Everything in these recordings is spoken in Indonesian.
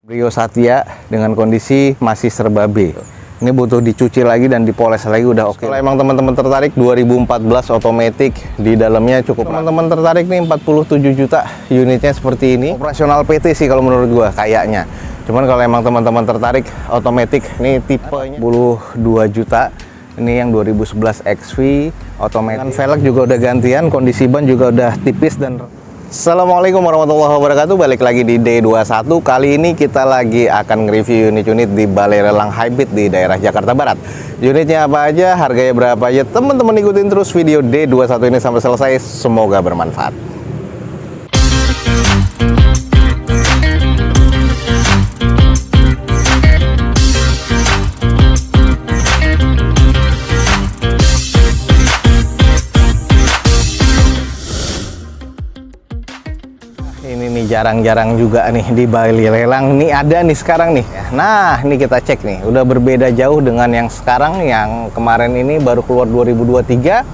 Brio Satya dengan kondisi masih serba B. Ini butuh dicuci lagi dan dipoles lagi udah oke. Kalau emang teman-teman tertarik 2014 otomatis di dalamnya cukup. Teman-teman tertarik nih 47 juta unitnya seperti ini. Operasional PT sih kalau menurut gua kayaknya. Cuman kalau emang teman-teman tertarik otomatis ini tipenya 22 juta. Ini yang 2011 XV otomatis. Velg juga udah gantian, kondisi ban juga udah tipis dan Assalamualaikum warahmatullahi wabarakatuh. Balik lagi di D21. Kali ini kita lagi akan nge-review unit-unit di Balai Lelang Hybrid di daerah Jakarta Barat. Unitnya apa aja, harganya berapa aja, teman-teman ikutin terus video D21 ini sampai selesai. Semoga bermanfaat. Ini nih jarang-jarang juga nih di Balai Lelang. Nih ada nih sekarang nih. Nah, ini kita cek nih. Udah berbeda jauh dengan yang sekarang. Yang kemarin ini baru keluar 2023.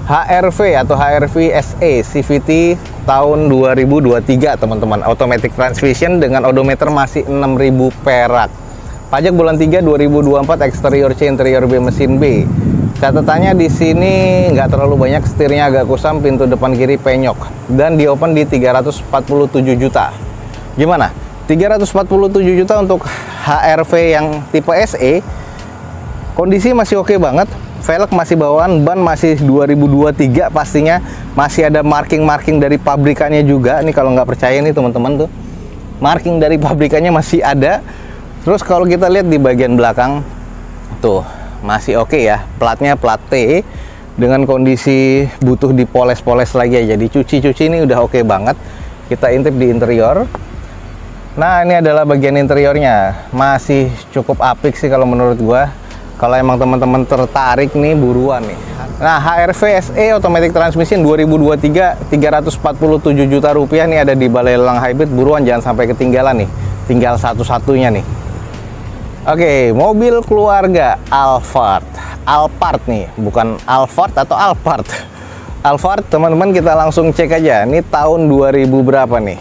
HRV atau HRV SE CVT tahun 2023, teman-teman. Automatic transmission dengan odometer masih 6.000 perak. Pajak bulan 3 2024, eksterior C, interior B, mesin B. Catatannya di sini nggak terlalu banyak, setirnya agak kusam, pintu depan kiri penyok, dan di open di 347 juta. Gimana? 347 juta untuk HRV yang tipe SE, kondisi masih oke banget. Velg masih bawaan, ban masih 2023 pastinya, masih ada marking-marking dari pabrikannya juga. Nih kalau nggak percaya nih teman-teman tuh, marking dari pabrikannya masih ada. Terus kalau kita lihat di bagian belakang tuh masih oke ya, platnya plat T dengan kondisi butuh dipoles-poles lagi aja, dicuci-cuci ini udah oke banget. Kita intip di interior. Nah, ini adalah bagian interiornya, masih cukup apik sih kalau menurut gua. Kalau emang teman-teman tertarik nih, buruan nih. Nah, HRV SE automatic transmission 2023 347 juta rupiah nih, ada di Balai Lelang Hybrid. Buruan, jangan sampai ketinggalan nih, tinggal satu-satunya nih. Oke, mobil keluarga Alphard nih, bukan Alphard atau Alphard. Alphard, teman-teman, kita langsung cek aja. Ini tahun 2000 berapa nih?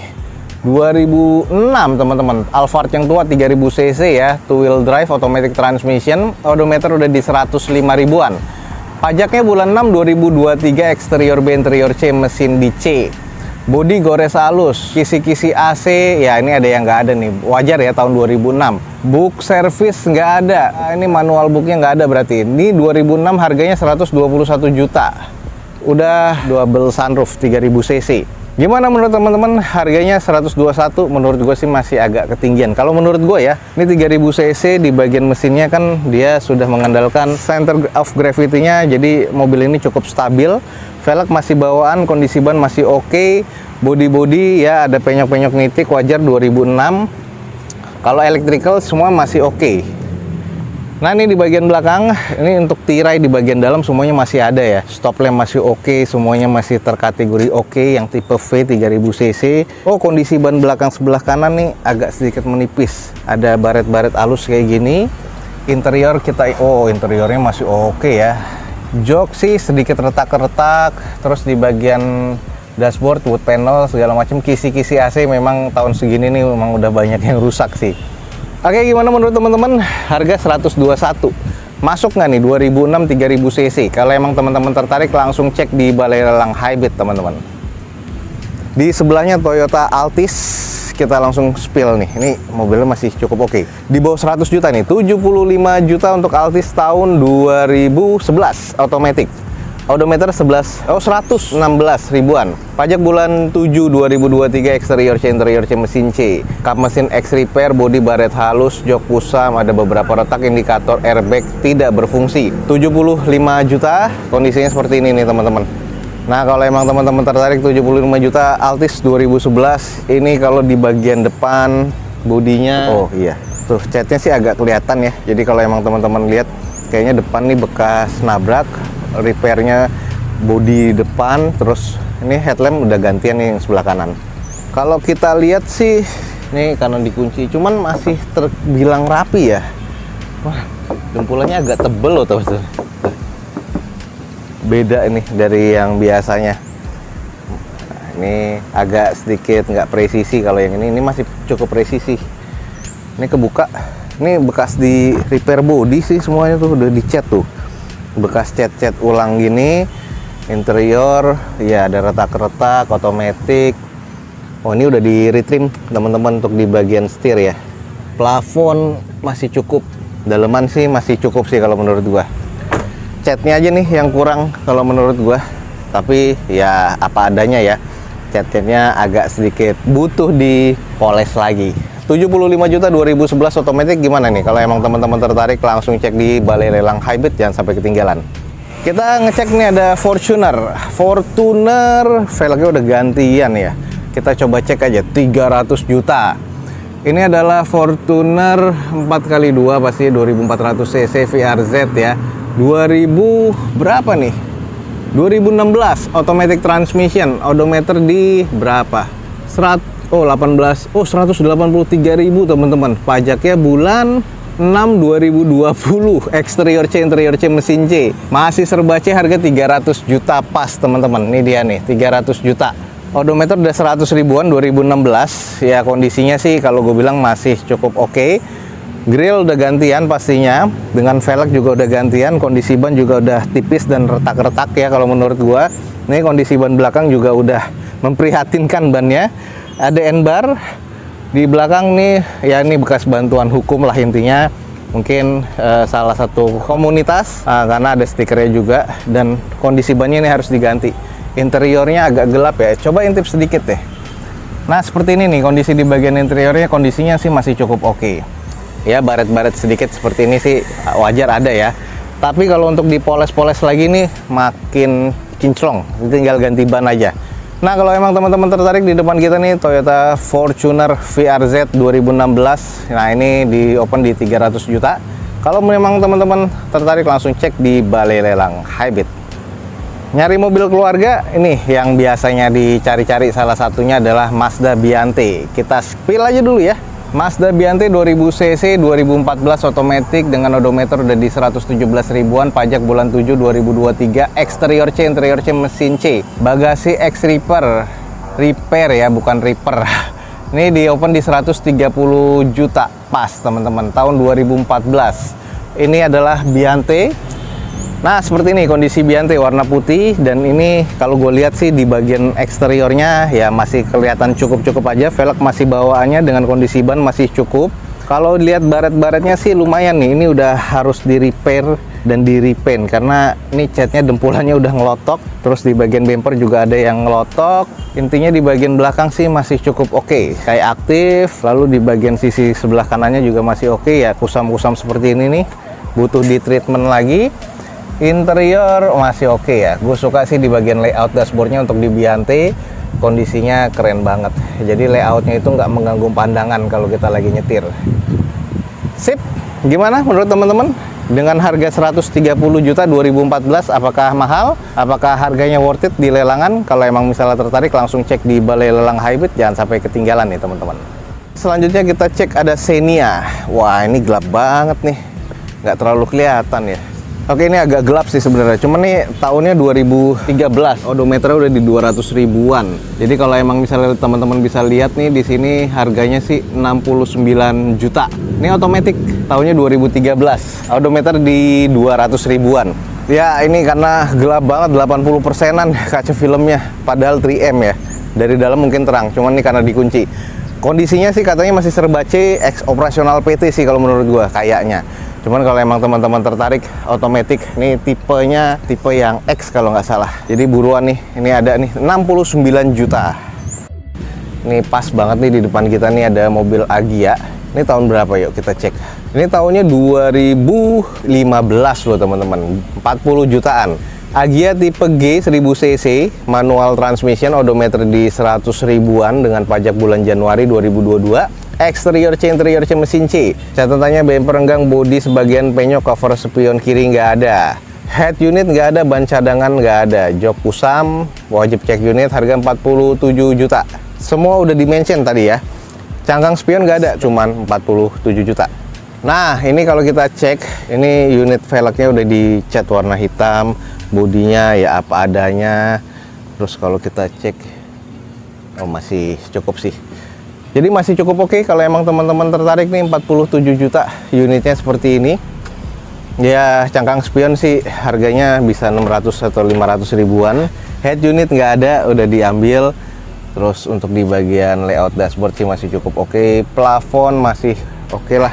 2006, teman-teman. Alphard yang tua 3000 cc ya, two wheel drive, automatic transmission, odometer udah di 105 ribuan. Pajaknya bulan 6 2023, eksterior B, interior C, mesin di C. Bodi gores halus, kisi-kisi AC, ya ini ada yang nggak ada nih, wajar ya tahun 2006. Book service nggak ada, ini manual booknya nggak ada berarti. Ini 2006 harganya 121 juta. Udah double sunroof 3000 cc. Gimana menurut teman-teman harganya 121? Menurut gue sih masih agak ketinggian. Kalau menurut gue ya, ini 3000 cc di bagian mesinnya kan dia sudah mengandalkan center of gravity-nya, jadi mobil ini cukup stabil. Velg masih bawaan, kondisi ban masih oke. Body ya ada penyok-penyok nitik, wajar 2006. Kalau electrical semua masih oke. Nah, ini di bagian belakang, ini untuk tirai di bagian dalam semuanya masih ada ya. Stop lamp masih oke, semuanya masih terkategori oke, yang tipe V 3000 cc. Oh, kondisi ban belakang sebelah kanan nih agak sedikit menipis. Ada baret-baret halus kayak gini. Interior kita, oh interiornya masih oke ya. Jok sih sedikit retak-retak, terus di bagian dashboard, wood panel, segala macam, kisi-kisi AC memang tahun segini nih memang udah banyak yang rusak sih. Oke, gimana menurut teman-teman? Harga 121. Masuk nggak nih 2006 3000 cc? Kalau emang teman-teman tertarik langsung cek di Balai Lelang Hybrid, teman-teman. Di sebelahnya Toyota Altis, kita langsung spill nih. Ini mobilnya masih cukup oke. Di bawah 100 juta nih, 75 juta untuk Altis tahun 2011 automatic. Odometer 116 ribuan. Pajak bulan 7 2023, eksterior C, interior C, mesin C. Kap mesin X repair, bodi baret halus, jok kusam, ada beberapa retak, indikator airbag tidak berfungsi. 75 juta, kondisinya seperti ini nih teman-teman. Nah, kalau emang teman-teman tertarik 75 juta Altis 2011, ini kalau di bagian depan bodinya, oh iya, tuh catnya sih agak kelihatan ya. Jadi kalau emang teman-teman lihat, kayaknya depan nih bekas nabrak, repairnya bodi depan, terus ini headlamp udah gantian nih yang sebelah kanan. Kalau kita lihat sih, ini karena dikunci, cuman masih terbilang rapi ya. Wah, jempulannya agak tebel loh teman-teman. Beda ini dari yang biasanya. Nah, ini agak sedikit nggak presisi. Kalau yang ini masih cukup presisi. Ini kebuka. Ini bekas di repair body sih semuanya tuh, udah dicat tuh. Bekas cat-cat ulang gini. Interior ya ada retak-retak, otomatis. Oh, ini udah di retrim teman-teman untuk di bagian setir ya. Plafon masih cukup. Daleman sih masih cukup sih kalau menurut gua. Catnya aja nih yang kurang kalau menurut gua. Tapi ya apa adanya ya. Cat-catnya agak sedikit butuh dipoles lagi. 75 juta 2011 otomatis gimana nih? Kalau emang teman-teman tertarik langsung cek di Balai Lelang Hybrid, jangan sampai ketinggalan. Kita ngecek nih ada Fortuner. Velgnya udah gantian ya. Kita coba cek aja 300 juta. Ini adalah Fortuner 4x2 pasti 2400 cc VRZ ya. 2000 berapa nih? 2016 automatic transmission, odometer di berapa? 183.000 teman-teman. Pajaknya bulan 6 2020. Exterior C, interior C, mesin C. Masih serba C, harga 300 juta pas teman-teman. Ini dia nih, 300 juta. Odometer udah 100 ribuan 2016. Ya kondisinya sih kalau gue bilang masih cukup oke. Grill udah gantian pastinya. Dengan velg juga udah gantian. Kondisi ban juga udah tipis dan retak-retak ya kalau menurut gue. Ini kondisi ban belakang juga udah memprihatinkan bannya. Ada N-bar di belakang nih, ya ini bekas bantuan hukum lah intinya. Mungkin salah satu komunitas karena ada stikernya juga. Dan kondisi bannya ini harus diganti. Interiornya agak gelap ya, coba intip sedikit deh. Nah seperti ini nih kondisi di bagian interiornya, kondisinya sih masih cukup oke. Ya baret-baret sedikit seperti ini sih wajar ada ya. Tapi kalau untuk dipoles-poles lagi nih makin kinclong, tinggal ganti ban aja. Nah kalau emang teman-teman tertarik, di depan kita nih Toyota Fortuner VRZ 2016. Nah ini di open di 300 juta. Kalau memang teman-teman tertarik langsung cek di Balai Lelang Hybrid. Nyari mobil keluarga, ini yang biasanya dicari-cari salah satunya adalah Mazda Biante. Kita spill aja dulu ya. Mazda Biante 2000 cc 2014 otomatis dengan odometer udah di 117 ribuan, pajak bulan 7 2023, eksterior C, interior C, mesin C, bagasi X Reaper ya, bukan Reaper. Ini di open di 130 juta pas teman-teman, tahun 2014. Ini adalah Biante. Nah seperti ini kondisi Biante, warna putih. Dan ini kalau gue lihat sih di bagian eksteriornya ya masih kelihatan cukup-cukup aja. Velg masih bawaannya dengan kondisi ban masih cukup. Kalau dilihat baret-baretnya sih lumayan nih. Ini udah harus di repair dan di repaint karena ini catnya dempulannya udah ngelotok. Terus di bagian bumper juga ada yang ngelotok. Intinya di bagian belakang sih masih cukup oke, kayak aktif. Lalu di bagian sisi sebelah kanannya juga masih oke ya, kusam-kusam seperti ini nih, butuh di treatment lagi. Interior masih oke ya. Gue suka sih di bagian layout dashboardnya untuk di Biante, kondisinya keren banget. Jadi layoutnya itu nggak mengganggu pandangan kalau kita lagi nyetir. Sip, gimana menurut teman-teman? Dengan harga 130 juta 2014, apakah mahal? Apakah harganya worth it di lelangan? Kalau emang misalnya tertarik langsung cek di Balai Lelang Hybrid, jangan sampai ketinggalan nih teman-teman. Selanjutnya kita cek ada Xenia. Wah ini gelap banget nih, nggak terlalu kelihatan ya. Oke ini agak gelap sih sebenarnya, cuman nih tahunnya 2013, odometernya udah di 200 ribuan. Jadi kalau emang misalnya teman-teman bisa lihat nih di sini harganya sih 69 juta. Ini otomatis tahunnya 2013, odometer di 200 ribuan. Ya ini karena gelap banget, 80%-an kaca filmnya, padahal 3M ya. Dari dalam mungkin terang, cuman nih karena dikunci. Kondisinya sih katanya masih serba C, ex operasional PT sih kalau menurut gua kayaknya. Cuman kalau emang teman-teman tertarik otomatis, nih tipenya tipe yang X kalau nggak salah. Jadi buruan nih, ini ada nih 69 juta. Ini pas banget nih di depan kita nih ada mobil Agya. Ini tahun berapa yuk kita cek. Ini tahunnya 2015 loh teman-teman, 40 jutaan. Agya tipe G 1000 cc, manual transmission, odometer di 100 ribuan dengan pajak bulan Januari 2022. Eksterior C, interior C, mesin C. Catatannya bumper renggang, bodi sebagian penyok, cover spion kiri nggak ada. Head unit nggak ada, ban cadangan nggak ada. Jok kusam, wajib cek unit, harga 47 juta. Semua udah di-mention tadi ya. Cangkang spion nggak ada, cuman 47 juta. Nah, ini kalau kita cek, ini unit velgnya udah dicat warna hitam, bodinya ya apa adanya. Terus kalau kita cek, oh masih cukup sih. Jadi masih cukup oke kalau emang teman-teman tertarik nih. 47 juta unitnya seperti ini. Ya, cangkang spion sih harganya bisa 600 atau 500 ribuan. Head unit nggak ada, udah diambil. Terus untuk di bagian layout dashboard sih masih cukup oke. Plafon masih oke lah.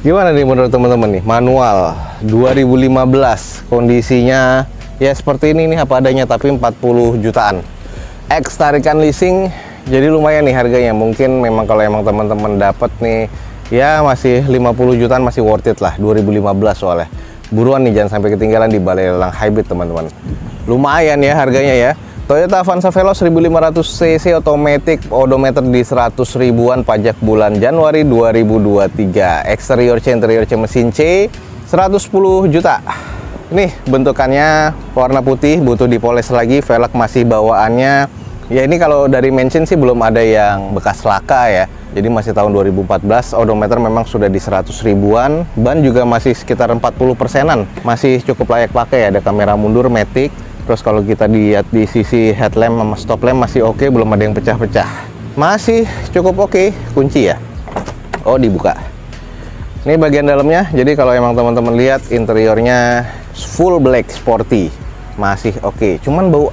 Gimana nih menurut teman-teman nih? Manual 2015, kondisinya ya seperti ini nih apa adanya, tapi 40 jutaan. X tarikan leasing, jadi lumayan nih harganya. Mungkin memang kalau emang teman-teman dapat nih, ya masih 50 jutaan masih worth it lah. 2015 soalnya. Buruan nih, jangan sampai ketinggalan di balai lelang hybrid teman-teman. Lumayan ya harganya ya. Toyota Avanza Veloz 1500 cc otomatis, odometer di 100 ribuan, pajak bulan Januari 2023. Eksterior C, interior C, mesin C, 110 juta. Nih bentukannya warna putih, butuh dipoles lagi. Velg masih bawaannya, ya ini kalau dari mention sih belum ada yang bekas laka ya. Jadi masih tahun 2014, odometer memang sudah di 100 ribuan. Ban juga masih sekitar 40%-an, masih cukup layak pakai. Ada kamera mundur matic. Terus kalau kita lihat di sisi headlamp sama stop lamp masih oke, belum ada yang pecah-pecah. Masih cukup oke. Kunci ya? Oh, dibuka. Ini bagian dalamnya. Jadi kalau emang teman-teman lihat interiornya full black sporty, masih oke. Cuman bau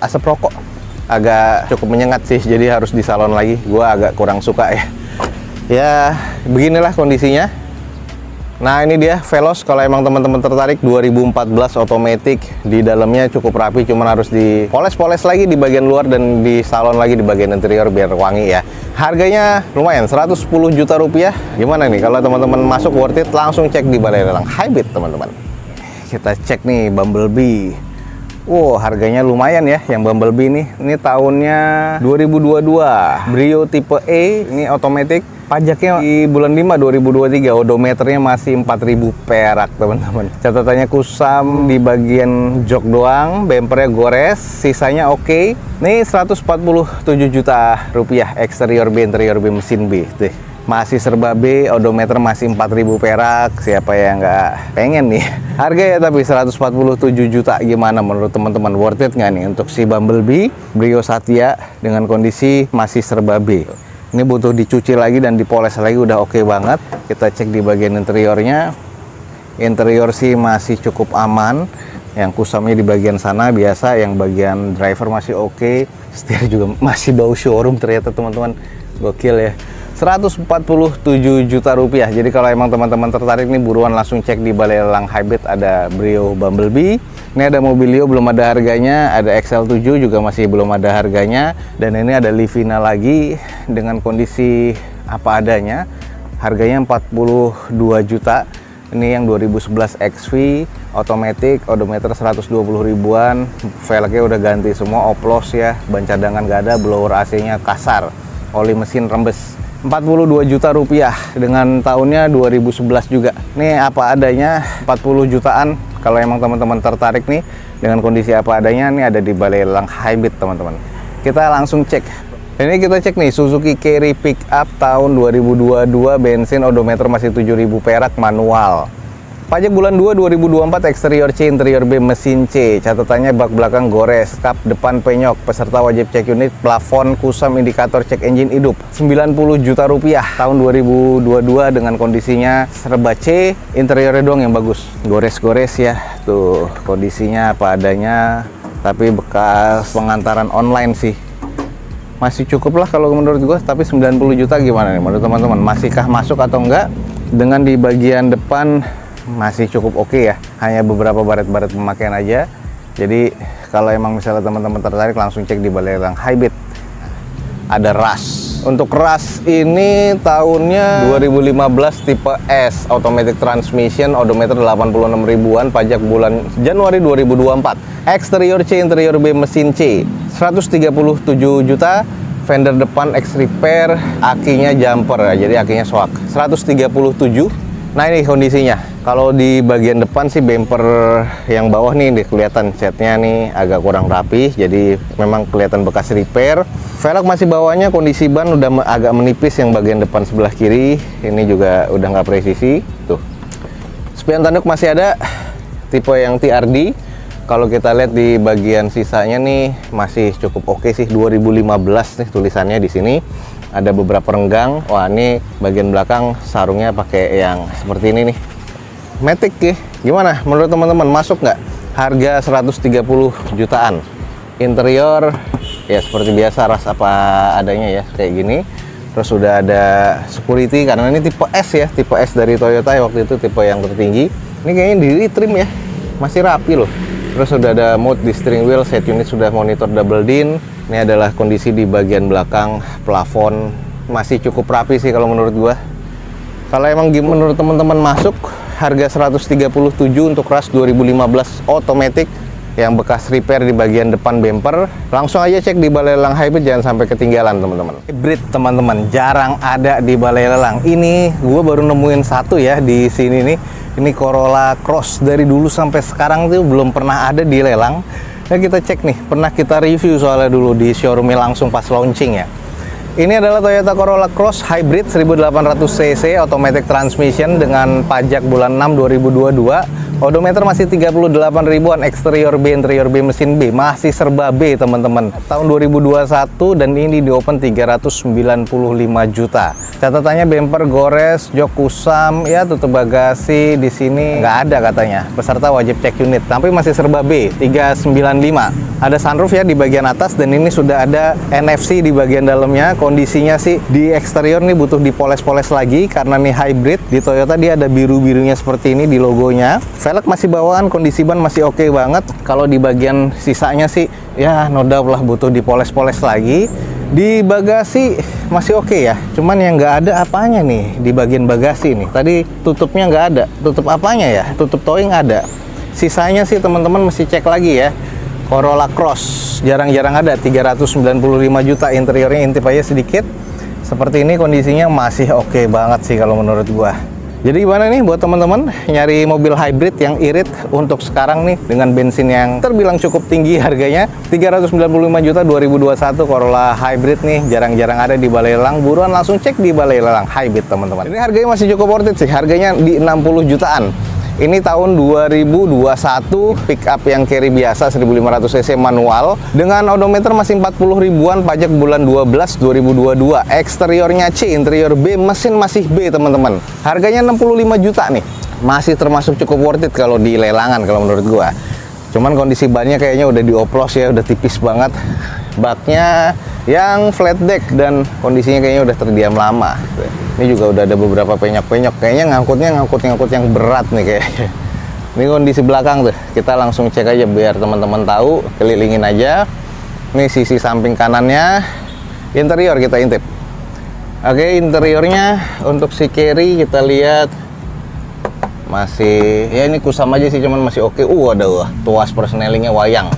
asap rokok agak cukup menyengat sih. Jadi harus di salon lagi. Gua agak kurang suka ya. Ya, beginilah kondisinya. Nah ini dia Veloz, kalau emang teman-teman tertarik, 2014 otomatis, di dalamnya cukup rapi, cuman harus dipoles-poles lagi di bagian luar dan di salon lagi di bagian interior biar wangi ya. Harganya lumayan, 110 juta rupiah. Gimana nih kalau teman-teman masuk worth it? Langsung cek di balai lelang hybrid teman-teman. Kita cek nih Bumblebee. Wow, harganya lumayan ya yang Bumblebee nih. Ini tahunnya 2022, Brio tipe E, ini otomatis. Pajaknya di bulan 5 2023, odometernya masih 4.000 perak teman-teman. Catatannya kusam di bagian jok doang, bempernya gores, sisanya oke. Nih 147 juta rupiah, eksterior B, interior B, mesin B. Tuh, masih serba B, odometer masih 4.000 perak. Siapa yang nggak pengen nih? Harga ya tapi 147 juta, gimana menurut teman-teman? Worth it nggak nih untuk si Bumblebee Brio Satya dengan kondisi masih serba B? Ini butuh dicuci lagi dan dipoles lagi, udah oke banget. Kita cek di bagian interiornya. Interior sih masih cukup aman. Yang kusamnya di bagian sana biasa, yang bagian driver masih oke. Setir juga masih bau showroom ternyata teman-teman. Gokil ya. 147 juta rupiah. Jadi kalau emang teman-teman tertarik nih, buruan langsung cek di balai lelang hybrid. Ada Brio Bumblebee. Ini ada Mobilio, belum ada harganya. Ada XL7 juga masih belum ada harganya. Dan ini ada Livina lagi dengan kondisi apa adanya. Harganya 42 juta. Ini yang 2011 XV, otomatis, odometer 120 ribuan. Velgnya udah ganti semua, oplos ya. Ban cadangan gak ada, blower AC-nya kasar. Oli mesin rembes. 42 juta rupiah dengan tahunnya 2011 juga. Ini apa adanya, 40 jutaan. Kalau emang teman-teman tertarik nih dengan kondisi apa adanya, nih ada di balai lelang hybrid teman-teman. Kita langsung cek. Ini kita cek nih Suzuki Carry Pickup tahun 2022, bensin, odometer masih 7.000 perak, manual. Pajak bulan 2 2024, eksterior C, interior B, mesin C. Catatannya bak belakang gores, kap depan penyok, peserta wajib cek unit, plafon kusam, indikator cek engine hidup. 90 juta rupiah tahun 2022 dengan kondisinya serba C, interiornya doang yang bagus. Gores-gores ya, tuh kondisinya apa adanya, tapi bekas pengantaran online sih. Masih cukup lah kalau menurut gue, tapi 90 juta gimana nih menurut teman-teman? Masihkah masuk atau enggak? Dengan di bagian depan masih cukup oke ya, hanya beberapa baret-baret pemakaian aja. Jadi kalau emang misalnya teman-teman tertarik, langsung cek di balai lelang hybrid. Ada Rush. Untuk Rush ini tahunnya 2015 tipe S, automatic transmission, odometer 86 ribuan, pajak bulan Januari 2024. Eksterior C, interior B, mesin C. 137 juta. Fender depan X repair, akinya jumper ya, jadi akinya soak. 137. Nah ini kondisinya. Kalau di bagian depan sih bumper yang bawah nih kelihatan catnya nih agak kurang rapi, jadi memang kelihatan bekas repair. Velg masih bawahnya, kondisi ban udah agak menipis yang bagian depan sebelah kiri. Ini juga udah nggak presisi. Tuh. Spion tanduk masih ada, tipe yang TRD. Kalau kita lihat di bagian sisanya nih masih cukup oke sih. 2015 nih tulisannya di sini. ada beberapa renggang. Wah, ini bagian belakang sarungnya pakai yang seperti ini nih. Matic ya. Gimana menurut teman-teman, masuk nggak? Harga 130 jutaan. Interior ya seperti biasa, ras apa adanya ya, kayak gini. Terus udah ada security karena ini tipe S ya, tipe S dari Toyota ya, waktu itu tipe yang tertinggi. Ini kayaknya di trim ya, masih rapi loh. Terus sudah ada mode di steering wheel, set unit sudah monitor double din. Ini adalah kondisi di bagian belakang, plafon masih cukup rapi sih kalau menurut gua. Kalau emang menurut teman-teman masuk, harga 137 untuk ras 2015 automatic yang bekas repair di bagian depan bumper. Langsung aja cek di Balai Lelang Hybrid, jangan sampai ketinggalan teman-teman. Hybrid teman-teman jarang ada di Balai Lelang. Ini gua baru nemuin satu ya di sini nih. Ini Corolla Cross, dari dulu sampai sekarang tuh belum pernah ada di lelang. Nah, kita cek nih, pernah kita review soalnya dulu di showroomnya langsung pas launching ya. Ini adalah Toyota Corolla Cross Hybrid 1800 cc automatic transmission dengan pajak bulan 6 2022. Odometer masih 38 ribuan, eksterior B, interior B, mesin B, masih serba B teman-teman. Tahun 2021 dan ini di open 395 juta. Catatannya bumper gores, jok kusam, ya tutup bagasi di sini nggak ada katanya. Peserta wajib cek unit, tapi masih serba B, 395. Ada sunroof ya di bagian atas dan ini sudah ada NFC di bagian dalamnya. Kondisinya sih di eksterior nih butuh dipoles-poles lagi karena nih hybrid. Di Toyota dia ada biru-birunya seperti ini di logonya. Velg masih bawaan, kondisi ban masih oke banget. Kalau di bagian sisanya sih ya no doubt lah butuh dipoles-poles lagi. Di bagasi masih oke ya, cuman yang nggak ada apanya nih di bagian bagasi nih. Tadi tutupnya nggak ada, tutup apanya ya? Tutup towing ada. Sisanya sih teman-teman mesti cek lagi ya. Corolla Cross jarang-jarang ada, 395 juta, interiornya intip aja sedikit. Seperti ini kondisinya masih oke banget sih kalau menurut gua. Jadi gimana nih buat teman-teman nyari mobil hybrid yang irit untuk sekarang nih dengan bensin yang terbilang cukup tinggi harganya, 395 juta 2021 Corolla Hybrid nih jarang-jarang ada di Balai Lelang. Buruan langsung cek di Balai Lelang Hybrid teman-teman. Ini harganya masih cukup worth it sih, harganya di 60 jutaan. Ini tahun 2021, pick up yang carry biasa 1500 cc manual dengan odometer masih 40 ribuan, pajak bulan 12 2022. Eksteriornya C, interior B, mesin masih B teman-teman. Harganya 65 juta nih. Masih termasuk cukup worth it kalau di lelangan kalau menurut gua. Cuman kondisi bannya kayaknya udah dioplos ya, udah tipis banget. Baknya yang flat deck dan kondisinya kayaknya udah terdiam lama. Ini juga udah ada beberapa penyok-penyok. Kayaknya ngangkut yang berat nih kayaknya. Ini kondisi belakang tuh. Kita langsung cek aja biar teman-teman tahu. Kelilingin aja. Ini sisi samping kanannya. Interior kita intip. Oke, interiornya untuk si carry kita lihat masih ya ini kusam aja sih, cuman masih oke. Ada tuas persnelingnya wayang.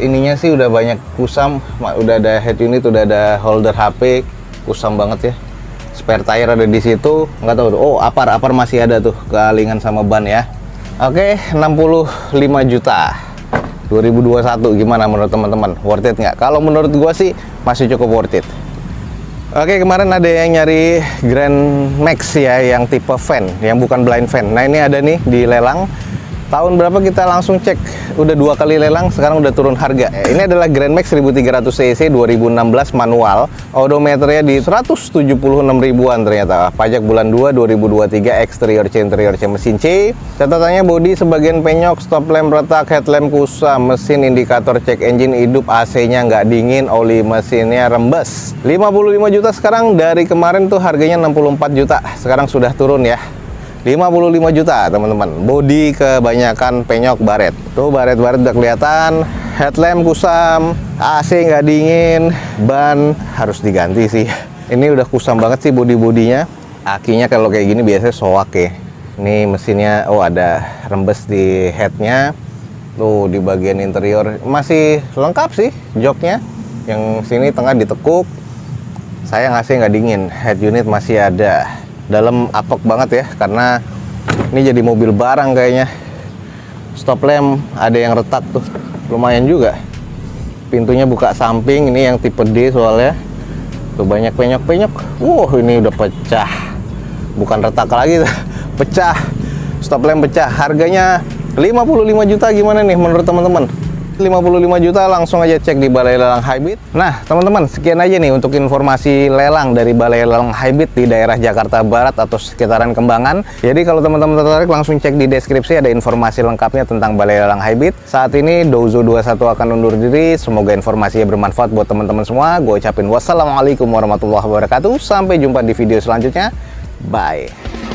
Ininya sih udah banyak kusam, udah ada head unit, udah ada holder HP, kusam banget ya. Spare tire ada di situ, nggak tahu tuh. Oh, apar masih ada tuh, kealingan sama ban ya. Oke, 65 juta 2021. Gimana menurut teman-teman? Worth it nggak? Kalau menurut gua sih masih cukup worth it. Oke, kemarin ada yang nyari Grand Max ya, yang tipe van, yang bukan blind van. Nah, ini ada nih di lelang. Tahun berapa kita langsung cek, udah 2 kali lelang, sekarang udah turun harga. Ini adalah Grand Max 1300 cc 2016 manual, odometernya di 176 ribuan ternyata. Pajak bulan 2 2023, eksterior C, interior C, mesin C. Catatannya bodi sebagian penyok, stop lamp retak, headlamp kusam, mesin indikator cek engine hidup, AC-nya nggak dingin, oli mesinnya rembes. 55 juta sekarang, dari kemarin tuh harganya 64 juta, sekarang sudah turun ya. 55 juta teman-teman. Bodi kebanyakan penyok baret. Tuh baret-baret udah kelihatan. Headlamp kusam, AC nggak dingin, ban harus diganti sih. Ini udah kusam banget sih bodi-bodinya. Akinya kalau kayak gini biasanya soak ya. Ini mesinnya, oh ada rembes di headnya. Tuh di bagian interior masih lengkap sih joknya. Yang sini tengah ditekuk. Sayang AC nggak dingin. Head unit masih ada. Dalam apok banget ya, karena ini jadi mobil barang kayaknya. Stop lamp ada yang retak tuh, lumayan juga. Pintunya buka samping, ini yang tipe D soalnya. Tuh banyak penyok-penyok. Ini udah pecah. Bukan retak lagi tuh, pecah. Stop lamp pecah. Harganya 55 juta, gimana nih menurut teman-teman? 55 juta langsung aja cek di Balai Lelang Highbit. Nah, teman-teman, sekian aja nih untuk informasi lelang dari Balai Lelang Highbit di daerah Jakarta Barat atau sekitaran Kembangan. Jadi kalau teman-teman tertarik langsung cek di deskripsi, ada informasi lengkapnya tentang Balai Lelang Highbit. Saat ini Dozo 21 akan undur diri. Semoga informasinya bermanfaat buat teman-teman semua. Gue ucapin wassalamualaikum warahmatullahi wabarakatuh. Sampai jumpa di video selanjutnya. Bye.